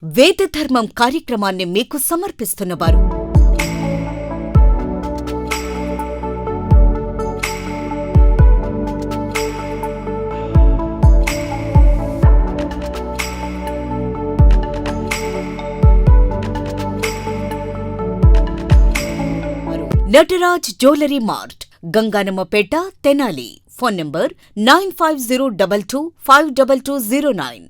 వేదధర్మం కార్యక్రమాన్ని మీకు సమర్పిస్తున్నవారు Nataraj jewellery mart, Ganganammapeta, Tenali. Phone number 9502252209.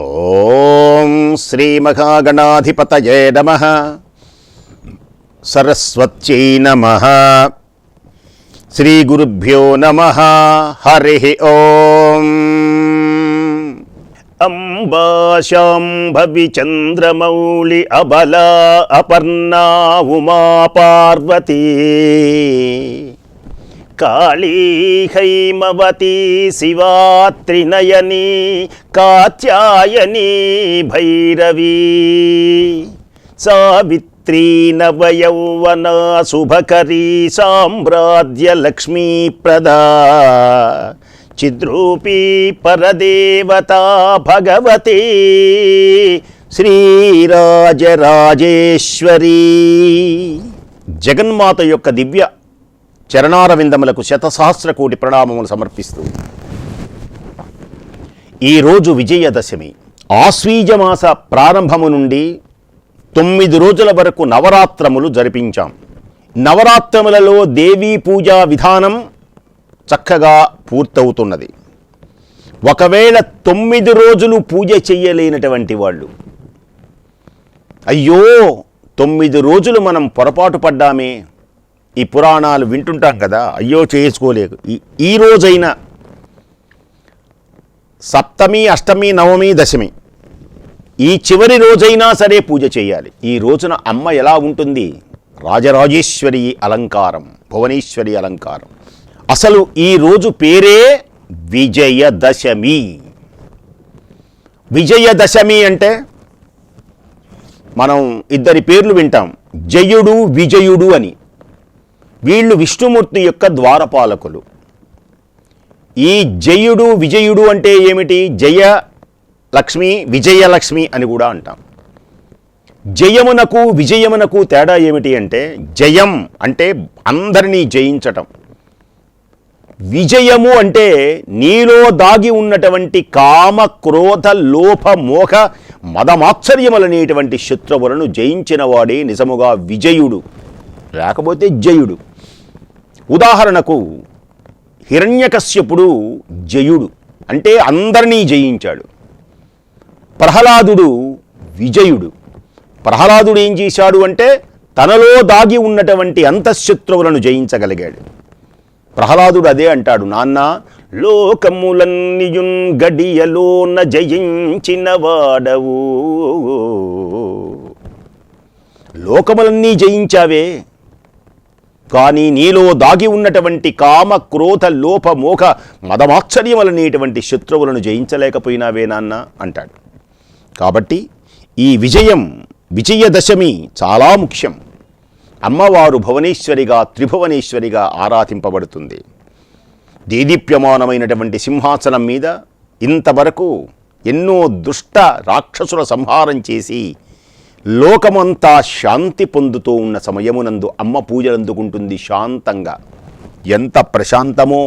ఓం శ్రీ మహాగణాధిపతయే నమః. సరస్వత్యై నమః. శ్రీ గురుభ్యో నమః. హరి ఓం. అంబా శాంభవి చంద్రమౌళి అబలా అపర్ణా ఉమా పార్వతీ కాళీ హైమవతీ శివా త్రినయనీ కాత్యాయనీ భైరవీ సావిత్రీ నవయౌవనా శుభకరీ సామ్రాజ్య లక్ష్మీప్రదా చిద్రూపీ పరదేవతా భగవతీ శ్రీరాజరాజేశ్వరీ. జగన్మాత యొక్క దివ్య చరణారవిందములకు శతసహస్ర కోటి ప్రణామములు సమర్పిస్తూ, ఈరోజు విజయదశమి. ఆశ్వీజమాస ప్రారంభము నుండి 9 రోజుల వరకు నవరాత్రములు జరిపించాం. నవరాత్రములలో దేవీ పూజా విధానం చక్కగా పూర్తవుతున్నది. ఒకవేళ 9 రోజులు పూజ చెయ్యలేనటువంటి వాళ్ళు, అయ్యో 9 రోజులు మనం పొరపాటు పడ్డామే, ఈ పురాణాలు వింటుంటాం కదా, అయ్యో చేసుకోలేదు, ఈ రోజైనా సప్తమి, అష్టమి, నవమి, దశమి ఈ చివరి రోజైనా సరే పూజ చేయాలి. ఈ రోజున అమ్మ ఎలా ఉంటుంది? రాజరాజేశ్వరి అలంకారం, భువనేశ్వరి అలంకారం. అసలు ఈ రోజు పేరే విజయదశమి. విజయదశమి అంటే మనం ఇద్దరి పేర్లు వింటాం, జయుడు, విజయుడు అని. వీళ్ళు విష్ణుమూర్తి యొక్క ద్వారపాలకులు. ఈ జయుడు, విజయుడు అంటే ఏమిటి? జయలక్ష్మి, విజయలక్ష్మి అని కూడా అంటాం. జయమునకు విజయమునకు తేడా ఏమిటి అంటే, జయం అంటే అందరినీ జయించటం, విజయము అంటే నీలో దాగి ఉన్నటువంటి కామ, క్రోధ, లోభ, మోహ, మదమాత్సర్యములనేటువంటి శత్రువులను జయించిన వాడే నిజముగా విజయుడు, లేకపోతే జయుడు. ఉదాహరణకు హిరణ్యకశ్యపుడు జయుడు, అంటే అందరినీ జయించాడు. ప్రహ్లాదుడు విజయుడు. ప్రహ్లాదుడు ఏం చేశాడు అంటే తనలో దాగి ఉన్నటువంటి అంతఃశత్రువులను జయించగలిగాడు. ప్రహ్లాదుడు అదే అంటాడు, నాన్న లోకములన్నియున్ గడియలోన జయించిన వాడవు, లోకములన్నీ జయించావే, కానీ నీలో దాగి ఉన్నటువంటి కామ, క్రోధ, లోభ, మోహ, మదమాత్సర్యములనేటువంటి శత్రువులను జయించలేకపోయినావే నాన్న అంటాడు. కాబట్టి ఈ విజయం, విజయదశమి చాలా ముఖ్యం. అమ్మవారు భువనేశ్వరిగా, త్రిభువనేశ్వరిగా ఆరాధింపబడుతుంది. దేదీప్యమానమైనటువంటి సింహాసనం మీద ఇంతవరకు ఎన్నో దుష్ట రాక్షసుల సంహారం చేసి లోకమంతా శాంతి పొందుతూ ఉన్న సమయమునందు అమ్మ పూజలు అందుకుంటుంది శాంతంగా. ఎంత ప్రశాంతమో!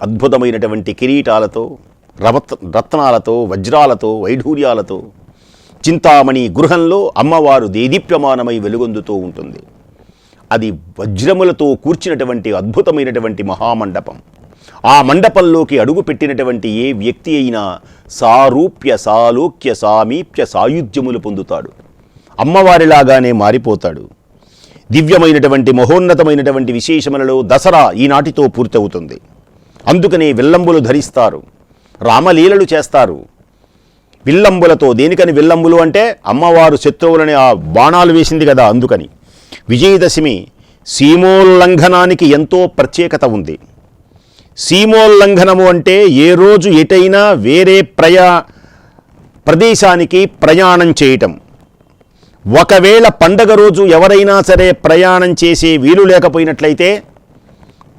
అద్భుతమైనటువంటి కిరీటాలతో, రత్నాలతో, వజ్రాలతో, వైఢూర్యాలతో చింతామణి గృహంలో అమ్మవారు దేదీప్యమానమై వెలుగొందుతూ ఉంటుంది. అది వజ్రములతో కూర్చినటువంటి అద్భుతమైనటువంటి మహామండపం. ఆ మండపంలోకి అడుగు పెట్టినటువంటి ఏ వ్యక్తి అయినా సారూప్య, సాలోక్య, సామీప్య, సాయుధ్యములు పొందుతాడు. అమ్మవారిలాగానే మారిపోతాడు. దివ్యమైనటువంటి మహోన్నతమైనటువంటి విశేషములలో దసరా ఈనాటితో పూర్తవుతుంది. అందుకనే విల్లంబులు ధరిస్తారు, రామలీలలు చేస్తారు. విల్లంబులతో, దేనికని విల్లంబులు అంటే అమ్మవారు శత్రువులని ఆ బాణాలు వేసింది కదా, అందుకని. విజయదశమి సీమోల్లంఘనానికి ఎంతో ప్రత్యేకత ఉంది. సీమోల్లంఘనము అంటే ఏ రోజు ఎటైనా వేరే ప్రదేశానికి ప్రయాణం చేయటం. ఒకవేళ పండగ రోజు ఎవరైనా సరే ప్రయాణం చేసే వీలు లేకపోయినట్లయితే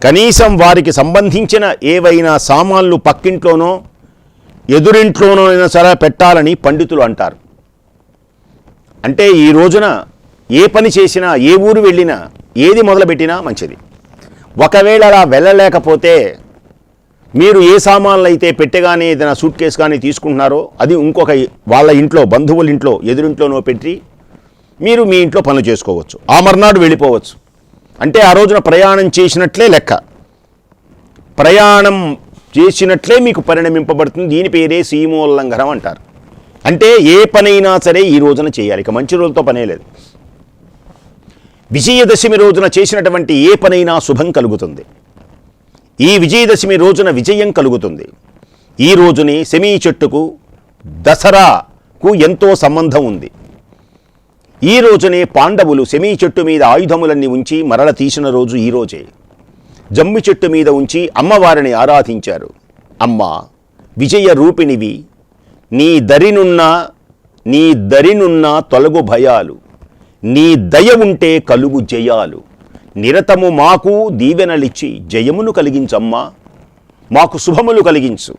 కనీసం వారికి సంబంధించిన ఏవైనా సామాన్లు పక్కింట్లోనో ఎదురింట్లోనో అయినా సరే పెట్టాలని పండితులు అంటారు. అంటే ఈ రోజున ఏ పని చేసినా, ఏ ఊరు వెళ్ళినా, ఏది మొదలుపెట్టినా మంచిది. ఒకవేళ అలా వెళ్ళలేకపోతే మీరు ఏ సామాన్లు అయితే పెట్టగానే ఏదైనా సూట్ కేసు కానీ తీసుకుంటున్నారో అది ఇంకొక వాళ్ళ ఇంట్లో, బంధువుల ఇంట్లో, ఎదురింట్లోనో పెట్టి మీరు మీ ఇంట్లో పనులు చేసుకోవచ్చు. ఆ మర్నాడు వెళ్ళిపోవచ్చు. అంటే ఆ రోజున ప్రయాణం చేసినట్లే లెక్క. ప్రయాణం చేసినట్లే మీకు పరిణమింపబడుతుంది. దీని పేరే సీమోల్లంఘనం అంటారు. అంటే ఏ పనైనా సరే ఈ రోజున చేయాలి. ఇక మంచి రోజులతో పనే లేదు. విజయదశమి రోజున చేసినటువంటి ఏ పనైనా శుభం కలుగుతుంది. ఈ విజయదశమి రోజున విజయం కలుగుతుంది. ఈ రోజుని సెమీ చెట్టుకు దసరాకు ఎంతో సంబంధం ఉంది. ఈ రోజునే పాండవులు సెమీ చెట్టు మీద ఆయుధములన్నీ ఉంచి మరల తీసిన రోజు ఈ రోజే. జమ్మి చెట్టు మీద ఉంచి అమ్మవారిని ఆరాధించారు. అమ్మ విజయ రూపిణివి, నీ దరినున్న తొలగు భయాలు, నీ దయ ఉంటే కలుగు జయాలు, నిరతము మాకు దీవెనలిచ్చి జయమును కలిగించమ్మా, మాకు శుభములు కలిగించు,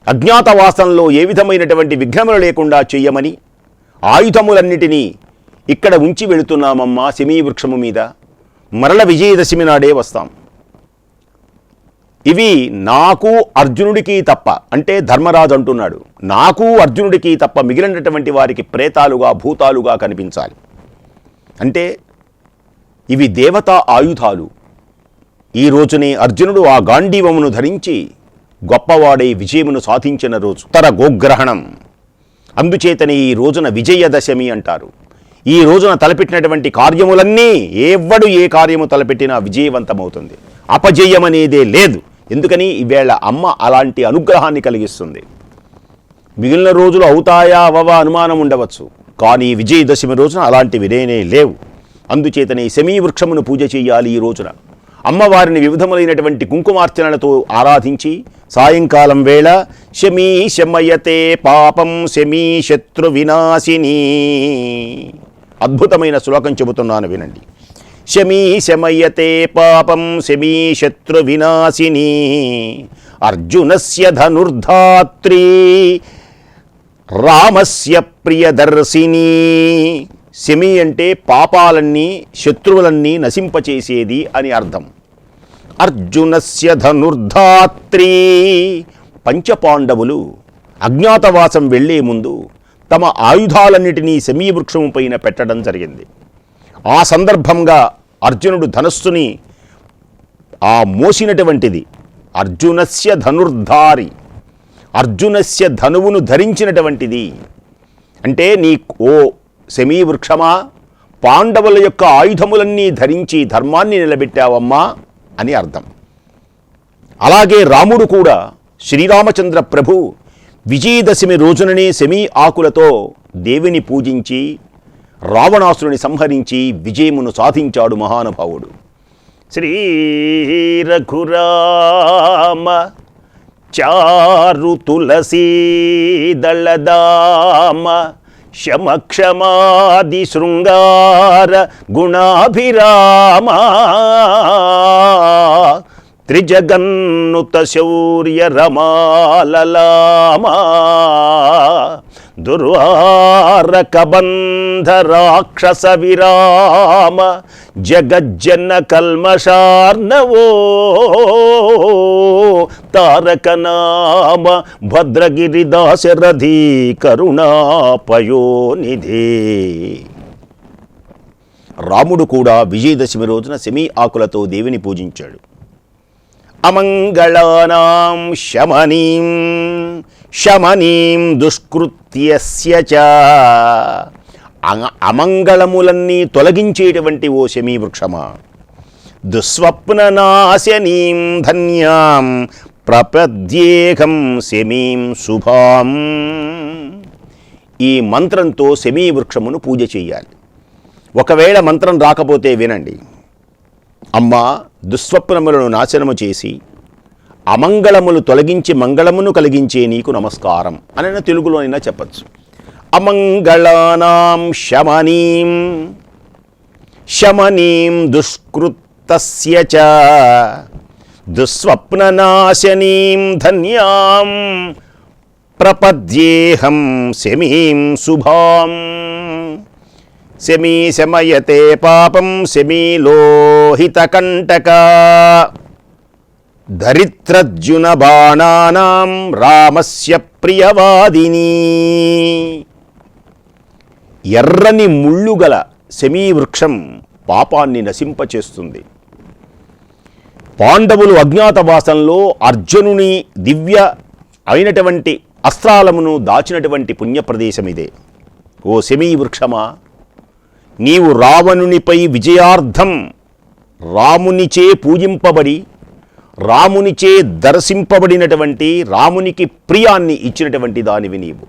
అజ్ఞాతవాసంలో ఏ విధమైనటువంటి విఘ్నములు లేకుండా చెయ్యమని ఆయుధములన్నిటినీ ఇక్కడ ఉంచి వెళుతున్నామమ్మా సెమీ వృక్షము మీద. మరల విజయదశమి నాడే వస్తాం. ఇవి నాకు అర్జునుడికి తప్ప, అంటే ధర్మరాజు అంటున్నాడు, నాకు అర్జునుడికి తప్ప మిగిలినటువంటి వారికి ప్రేతాలుగా, భూతాలుగా కనిపించాలి. అంటే ఇవి దేవతా ఆయుధాలు. ఈ రోజునే అర్జునుడు ఆ గాంధీవమును ధరించి గొప్పవాడై విజయమును సాధించిన రోజు. ఉత్తర గోగ్రహణం. అందుచేతనే ఈ రోజున విజయదశమి అంటారు. ఈ రోజున తలపెట్టినటువంటి కార్యములన్నీ ఎవడు ఏ కార్యము తలపెట్టినా విజయవంతమవుతుంది. అపజయం అనేదే లేదు. ఎందుకని ఈవేళ అమ్మ అలాంటి అనుగ్రహాన్ని కలిగిస్తుంది. మిగిలిన రోజులు అవుతాయా అవవా అనుమానం ఉండవచ్చు, కానీ విజయదశమి రోజున అలాంటివి లేనే లేవు. అందుచేతనే సెమీ వృక్షమును పూజ చేయాలి. ఈ రోజున అమ్మవారిని వివిధములైనటువంటి కుంకుమార్చనలతో ఆరాధించి సాయంకాలం వేళ శమీ శమయతే పాపం శమీ శత్రు వినాశిని, అద్భుతమైన శ్లోకం చెబుతున్నాను వినండి. శమీ శమయతే పాపం శమీ శత్రు వినాశిని, అర్జునస్య ధనుర్ధాత్రీ రామస్య ప్రియదర్శిని. శమి అంటే పాపాలన్నీ, శత్రువులన్నీ నశింపచేసేది అని అర్థం. అర్జునస్య ధనుర్ధాత్రీ. పంచపాండవులు అజ్ఞాతవాసం వెళ్లే ముందు తమ ఆయుధాలన్నిటినీ శమీ వృక్షము పైన పెట్టడం జరిగింది. ఆ సందర్భంగా అర్జునుడు ధనస్సుని మోసినటువంటిది అర్జునస్య ధనుర్ధారి, అర్జునస్య ధనువును ధరించినటువంటిది. అంటే ఓ శమీ వృక్షమా, పాండవుల యొక్క ఆయుధములన్నీ ధరించి ధర్మాన్ని నిలబెట్టావమ్మా అని అర్థం. అలాగే రాముడు కూడా, శ్రీరామచంద్ర ప్రభు విజయదశమి రోజుననే శమీ ఆకులతో దేవిని పూజించి రావణాసురుని సంహరించి విజయమును సాధించాడు మహానుభావుడు. శ్రీ రఘురామ చారు తులసీ దళదామ శమక్షమాది శృంగార గుణాభిరామ త్రిజగన్నుత శౌర్య రమాలలామ దుర్వారక బంధ రాక్షస విరామ జగజ్జన కల్మషార్ణవో తారక నామ భద్రగిరిదాశరథీ కరుణాపయోనిధి. రాముడు కూడా విజయదశమి రోజున శమీ ఆకులతో దేవిని పూజించాడు. అమంగళానాం శమనీం శమనీం దుష్కృత్యస్య చ. అమంగళములన్నీ తొలగించేటువంటి ఓ శమీ వృక్షమా, దుస్వప్ననాశనీం ధన్యాం ప్రపద్యేకం శమీం శుభాం. ఈ మంత్రంతో శమీ వృక్షమును పూజ చేయాలి. ఒకవేళ మంత్రం రాకపోతే వినండి. అమ్మ దుస్వప్నములను నాశనము చేసి అమంగళములు తొలగించి మంగళమును కలిగించే నీకు నమస్కారం అని తెలుగులోనైనా చెప్పచ్చు. అమంగళానాం శమనీం శమనీం దుష్కృతస్య చ దుస్వప్ననాశనీం ధన్యాం ప్రపద్యేహం శమీం శుభాం. శమీ శమయతే పాపం శమీలోహితకంటక దరిద్రర్జున బాణానాం రామస్య ప్రియవాదిని. ఎర్రని ముళ్ళుగల శమీ వృక్షం పాపాన్ని నశింపచేస్తుంది. పాండవులు అజ్ఞాతవాసంలో అర్జునుని దివ్య అయినటువంటి అస్త్రాలమును దాచినటువంటి పుణ్యప్రదేశం ఇదే. ఓ శమీ వృక్షమా, నీవు రావణునిపై విజయార్థం రామునిచే పూజింపబడి రామునిచే దర్శింపబడినటువంటి రామునికి ప్రియాన్ని ఇచ్చినటువంటి దానివి నీవు.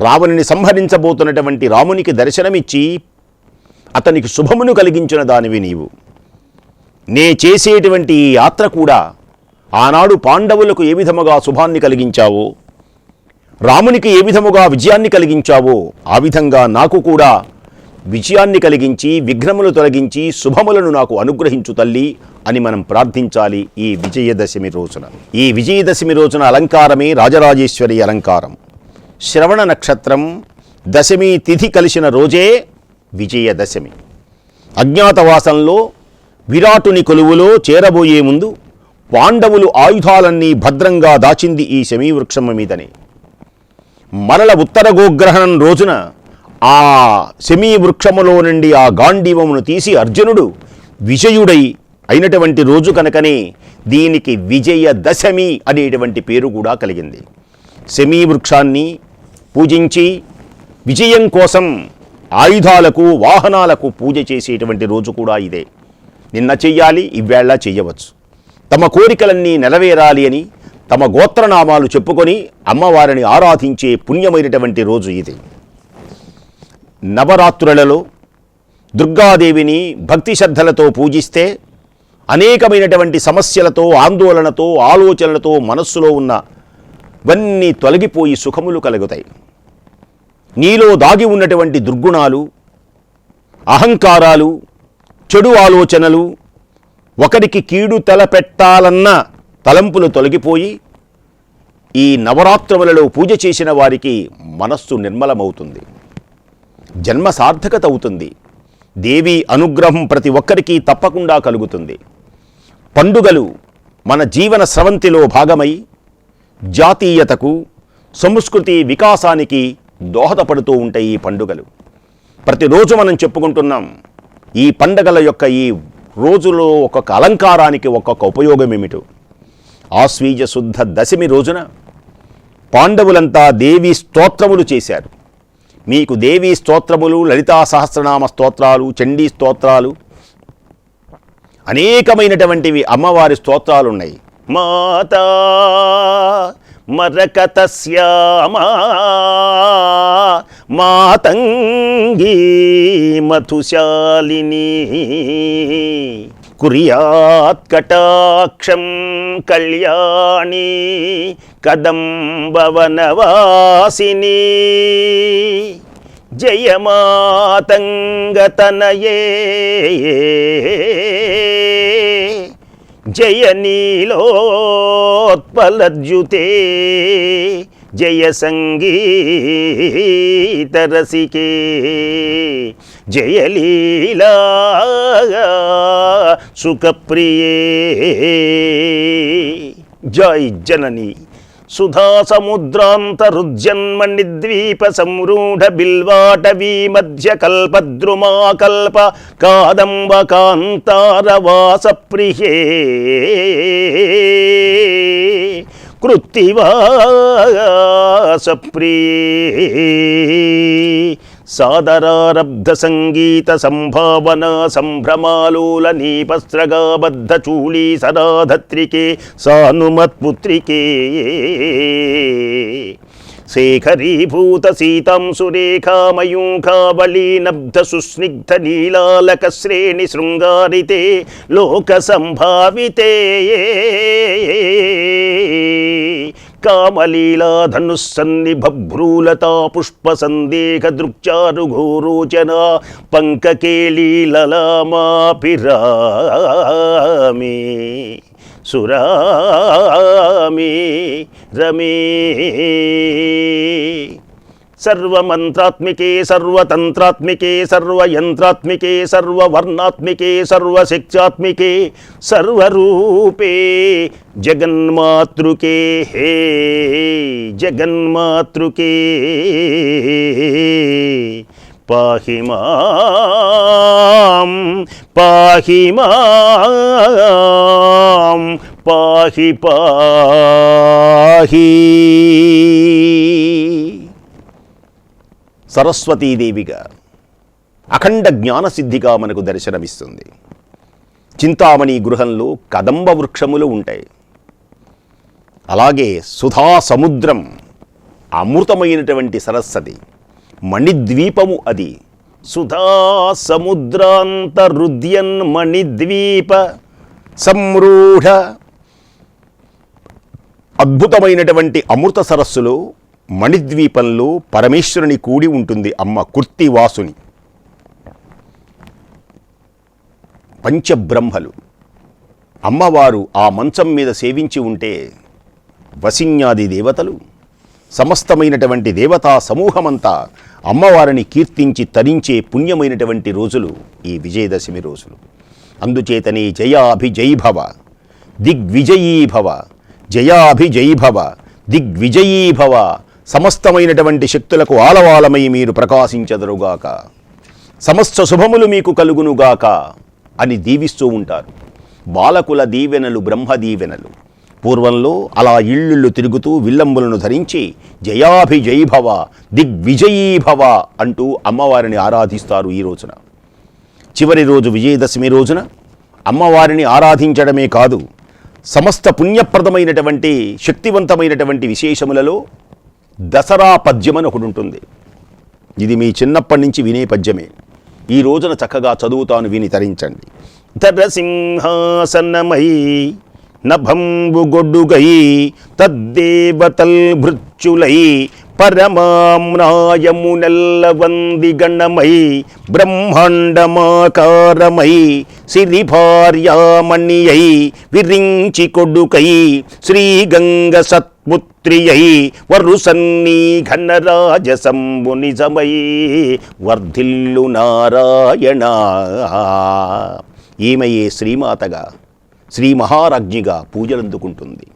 రావణుని సంహరించబోతున్నటువంటి రామునికి దర్శనమిచ్చి అతనికి శుభమును కలిగించిన దానివి నీవు. నే చేసేటువంటి ఈ యాత్ర కూడా ఆనాడు పాండవులకు ఏ విధముగా శుభాన్ని కలిగించావో, రామునికి ఏ విధముగా విజయాన్ని కలిగించావో, ఆ విధంగా నాకు కూడా విజయాన్ని కలిగించి విఘ్నములు తొలగించి శుభములను నాకు అనుగ్రహించు తల్లి అని మనం ప్రార్థించాలి ఈ విజయదశమి రోజున. ఈ విజయదశమి రోజున అలంకారమే రాజరాజేశ్వరి అలంకారం. శ్రవణ నక్షత్రం దశమి తిథి కలిసిన రోజే విజయదశమి. అజ్ఞాతవాసంలో విరాటుని కొలువులో చేరబోయే ముందు పాండవులు ఆయుధాలన్నీ భద్రంగా దాచింది ఈ శమీ వృక్షం మీదనే. మరల ఉత్తర గోగ్రహణం రోజున ఆ శమీ వృక్షములో నుండి ఆ గాంధీవమును తీసి అర్జునుడు విజయుడై అయినటువంటి రోజు కనుకనే దీనికి విజయదశమి అనేటువంటి పేరు కూడా కలిగింది. శమీ వృక్షాన్ని పూజించి విజయం కోసం ఆయుధాలకు వాహనాలకు పూజ చేసేటువంటి రోజు కూడా ఇదే. నిన్న చెయ్యాలి, ఇవేళ చెయ్యవచ్చు. తమ కోరికలన్నీ నెరవేరాలి అని తమ గోత్రనామాలు చెప్పుకొని అమ్మవారిని ఆరాధించే పుణ్యమైనటువంటి రోజు ఇది. నవరాత్రులలో దుర్గాదేవిని భక్తి శ్రద్ధలతో పూజిస్తే అనేకమైనటువంటి సమస్యలతో ఆందోళనతో ఆలోచనలతో మనస్సులో ఉన్నవన్నీ తొలగిపోయి సుఖములు కలుగుతాయి. నీలో దాగి ఉన్నటువంటి దుర్గుణాలు, అహంకారాలు, చెడు ఆలోచనలు, ఒకరికి కీడు తలపెట్టాలన్న తలంపులు తొలగిపోయి ఈ నవరాత్రములలో పూజ చేసిన వారికి మనస్సు నిర్మలమవుతుంది, జన్మ సార్థకత అవుతుంది. దేవి అనుగ్రహం ప్రతి ఒక్కరికి తప్పకుండా కలుగుతుంది. పండుగలు మన జీవన స్రవంతిలో భాగమై జాతీయతకు సంస్కృతి వికాసానికి దోహదపడుతూ ఉంటాయి ఈ పండుగలు. ప్రతిరోజు మనం చెప్పుకుంటున్నాం ఈ పండుగల యొక్క ఈ రోజులో ఒక్కొక్క అలంకారానికి ఒక్కొక్క ఉపయోగం ఏమిటో. ఆశ్వీజ శుద్ధ దశమి రోజున పాండవులంతా దేవీ స్తోత్రములు చేశారు. మీకు దేవీ స్తోత్రములు, లలితా సహస్రనామ స్తోత్రాలు, చండీ స్తోత్రాలు, అనేకమైనటువంటివి అమ్మవారి స్తోత్రాలు ఉన్నాయి. మాతా మరకతస్యామా మాతంగీ మధుశాలిని కుర్యాత్ కటాక్షం కళ్యాణి కదంబవనవాసిని జయమాతంగతనయే జయ నీలోత్పలద్యుతే జయ సంగీతరసికే జయ లీలా సుఖప్రియే. జై జనని సుధా సముద్రాంతరుజ్జన్మణిద్వీప సంరూఢ బిల్వాటవీ మధ్య కల్పద్రుమాకల్ప కాదంబ కాంతారవాస ప్రియే కృత్తివాస ప్రియే సాదరారబ్ధ సంగీత సంభావన సంభ్రమాలోల నీపస్త్రగాబద్ధ చూళీ సదాధత్రికే సానుమత్పుత్రికే శేఖరీభూత సీతాంశురేఖామయూఖావళీనబ్ధ సుస్నిగ్ధ నీలాలక శ్రేణి శృంగారితే లోక సంభావితే కామలీలా ధనుస్సన్నిభ్రూలతా పుష్పసందేహ దృక్చారు ఘోరోచన పంకకేళీలలామాపిరామే సురామే రమే సర్వమంత్రాత్మికే సర్వతంత్రాత్మికే సర్వయంత్రాత్మికే సర్వవర్ణాత్మికే సర్వశక్త్యాత్మికే సర్వరూపే జగన్మాతృకే హే జగన్మాతృకే పాహి మాం పాహి మాం పాహి పాహి. సరస్వతీదేవిగా అఖండ జ్ఞానసిద్ధిగా మనకు దర్శనమిస్తుంది. చింతామణి గృహంలో కదంబ వృక్షములు ఉంటాయి. అలాగే సుధా సముద్రం, అమృతమైనటువంటి సరస్వతి, మణిద్వీపము అది. సుధా సముద్రాంతరుద్యన్ మణిద్వీప సంరూఢ. అద్భుతమైనటువంటి అమృత సరస్సులో మణిద్వీపంలో పరమేశ్వరుని కూడి ఉంటుంది అమ్మ కుర్తివాసుని. పంచబ్రహ్మలు అమ్మవారు ఆ మంచం మీద సేవించి ఉంటే వసిన్యాది దేవతలు, సమస్తమైనటువంటి దేవతా సమూహమంతా అమ్మవారిని కీర్తించి తరించే పుణ్యమైనటువంటి రోజులు ఈ విజయదశమి రోజులు. అందుచేతనే జయాభిజయీభవ దిగ్విజయీభవ, జయాభిజయీభవ దిగ్విజయీభవ, సమస్తమైనటువంటి శక్తులకు ఆలవాలమై మీరు ప్రకాశించదరుగాక, సమస్త శుభములు మీకు కలుగునుగాక అని దీవిస్తూ ఉంటారు. బాలకుల దీవెనలు బ్రహ్మ దీవెనలు. పూర్వంలో అలా ఇళ్ళిళ్ళు తిరుగుతూ విల్లంబులను ధరించి జయాభిజయీభవ దిగ్విజయీభవ అంటూ అమ్మవారిని ఆరాధిస్తారు. ఈ రోజున చివరి రోజు విజయదశమి రోజున అమ్మవారిని ఆరాధించడమే కాదు, సమస్త పుణ్యప్రదమైనటువంటి శక్తివంతమైనటువంటి విశేషములలో దసరా పద్యం అని ఒకటి ఉంటుంది. ఇది మీ చిన్నప్పటి నుంచి వినే పద్యమే. ఈ రోజున చక్కగా చదువుతాను, విని తరించండి. ధరసింహాసనమై నభంబుగొడ్డుగై తద్దేవతల్ భృత్యులై పరమామ్నాయమునెల్లవంది గణమై బ్రహ్మాండమాకారమై సిరిభార్యామణియై విరించి కొడుకై శ్రీగంగ సత్పుత్రియై వరుసన్నీ ఘనరాజసంబు నిజమై వర్ధిల్లు నారాయణ. ఈమెయే శ్రీమాతగా శ్రీ మహారాజ్ఞిగా పూజలందుకుంటుంది.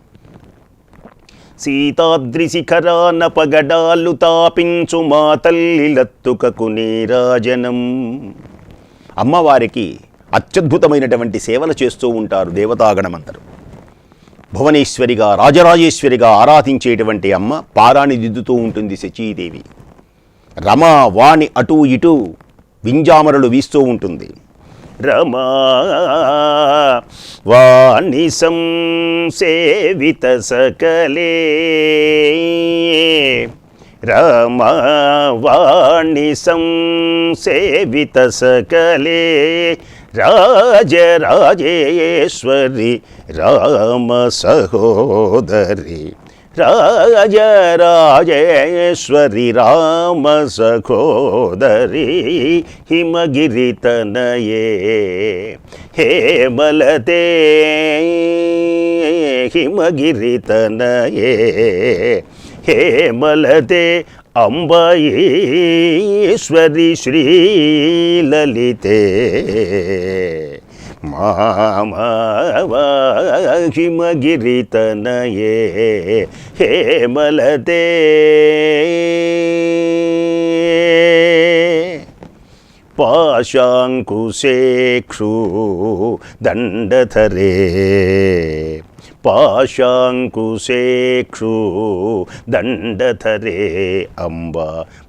సీతాద్రి శిఖరాన పగడాలు తాపించు మా తల్లి లత్తుకకు నీరాజనం. అమ్మవారికి అత్యద్భుతమైనటువంటి సేవలు చేస్తూ ఉంటారు దేవతాగణమంతరు. భువనేశ్వరిగా రాజరాజేశ్వరిగా ఆరాధించేటువంటి అమ్మ పారాణి దిద్దుతూ ఉంటుంది శచీదేవి. రమా వాణి అటూ ఇటూ వింజామరలు వీస్తూ ఉంటుంది. రమా వాణి సంసేవిత సకలే, రమా వాణి సంసేవిత సకలే రాజరాజేశ్వరి రామ సహోదరి, రాజరాజేశ్వరి రామ సహోదరి హిమగిరితనయే హేమలతే హిమగిరితనయే హేమలతే అంబయేశ్వరి శ్రీలలితే హిమగిరితనయే హేమలతే. పాశాంకుశేక్షు దండధరే పాశాంకుశేక్షు దండధరే అంబ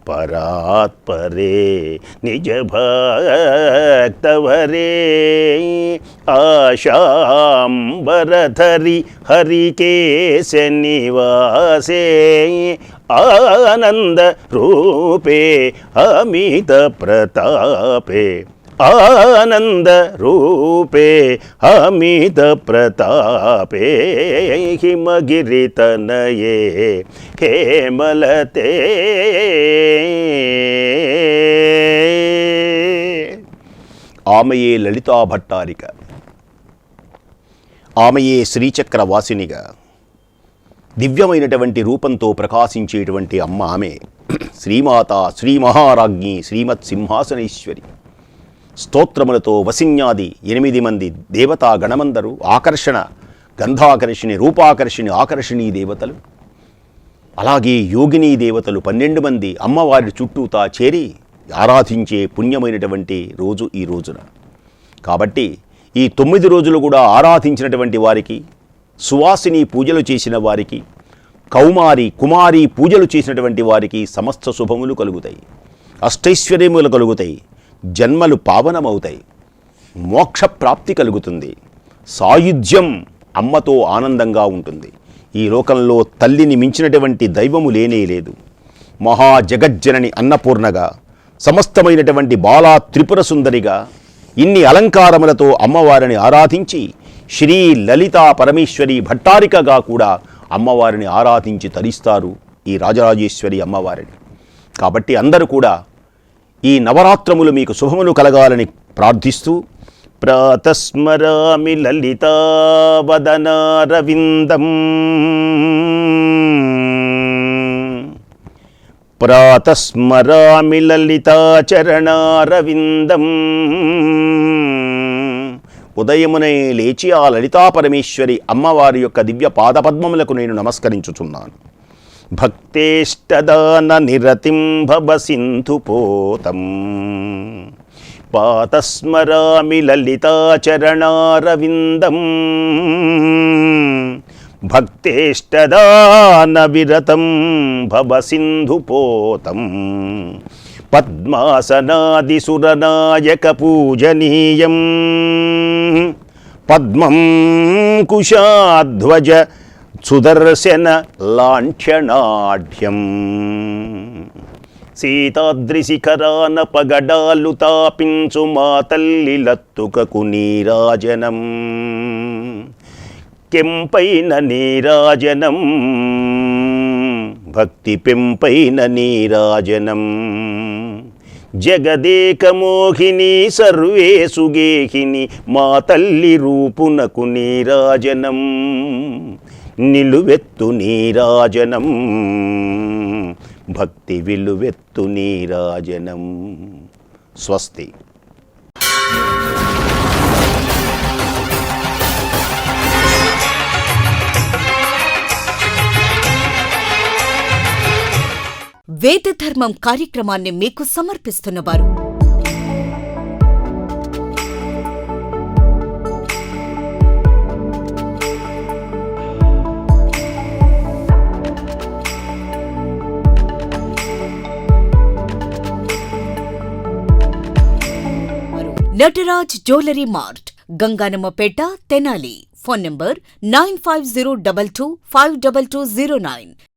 పరాత్పరే నిజ భక్తవరే ఆశాంబరధరి హరికేశ నివాసే ఆనంద రూపే అమిత ప్రతాపే ఆనంద రూపే అమిత ప్రతాపే హిమగిరితనయే హేమలతే ఆమెయే లలితా భట్టారిక, ఆమెయే శ్రీచక్రవాసినిగా దివ్యమైనటువంటి రూపంతో ప్రకాశించేటువంటి అమ్మ ఆమె. శ్రీమాత, శ్రీ మహారాజ్ఞి, శ్రీమత్ సింహాసనేశ్వరి. స్తోత్రములతో వసిన్యాది 8 మంది దేవతా గణమందరూ ఆకర్షణ, గంధాకర్షిణి, రూపాకర్షిణి, ఆకర్షణీ దేవతలు, అలాగే యోగినీ దేవతలు 12 మంది అమ్మవారి చుట్టూతా చేరి ఆరాధించే పుణ్యమైనటువంటి రోజు ఈ రోజున. కాబట్టి ఈ 9 రోజులు కూడా ఆరాధించినటువంటి వారికి, సువాసిని పూజలు చేసిన వారికి, కౌమారి కుమారి పూజలు చేసినటువంటి వారికి సమస్త శుభములు కలుగుతాయి, అష్టైశ్వర్యములు కలుగుతాయి, జన్మలు పావనమవుతాయి, మోక్ష ప్రాప్తి కలుగుతుంది, సాయుధ్యం అమ్మతో ఆనందంగా ఉంటుంది. ఈ లోకంలో తల్లిని మించినటువంటి దైవము లేనే లేదు. మహా జగజ్జనని అన్నపూర్ణగా, సమస్తమైనటువంటి బాలా త్రిపుర సుందరిగా ఇన్ని అలంకారములతో అమ్మవారిని ఆరాధించి శ్రీ లలితా పరమేశ్వరి భట్టారికగా కూడా అమ్మవారిని ఆరాధించి తరిస్తారు ఈ రాజరాజేశ్వరి అమ్మవారిని. కాబట్టి అందరూ కూడా ఈ నవరాత్రములు మీకు శుభములు కలగాలని ప్రార్థిస్తూ ప్రాతస్మరామి లలితా వదనారవిందం, ప్రాతస్మరామి లలితా చరణారవిందం. ఉదయమునే లేచి ఆ లలితా పరమేశ్వరి అమ్మవారి యొక్క దివ్య పాదపద్మములకు నేను నమస్కరించుచున్నాను. భక్తేష్టదాన నిరతిం భవ సింధుపోతం, పాతస్మరామి లలితా చరణారవిందం. భక్తేష్టదాన విరతం భవ సింధుపోతం, పద్మాసనాదిసురనాయక పూజనీయం, పద్మం కుశాధ్వజ సుదర్శన లాంఛనాఢ్యం. సీతాద్రిశిఖరాన పగడాలు తాపించు మా తల్లి లత్తుకకు నీరాజనం, కెంపైన నీరాజనం, భక్తి పెంపైన నీరాజనం. జగదేకమోహిని సర్వేషు గేహిని మా తల్లి రూపునకు నీరాజనం, నిలువెత్తు నీరాజనం, భక్తి విలువెత్తు నీరాజనం. స్వస్తి. వేద ధర్మం కార్యక్రమాన్ని మీకు సమర్పిస్తున్నవారు Nataraj jewellery mart, Ganganammapeta, Tenali. Phone number 9502252209.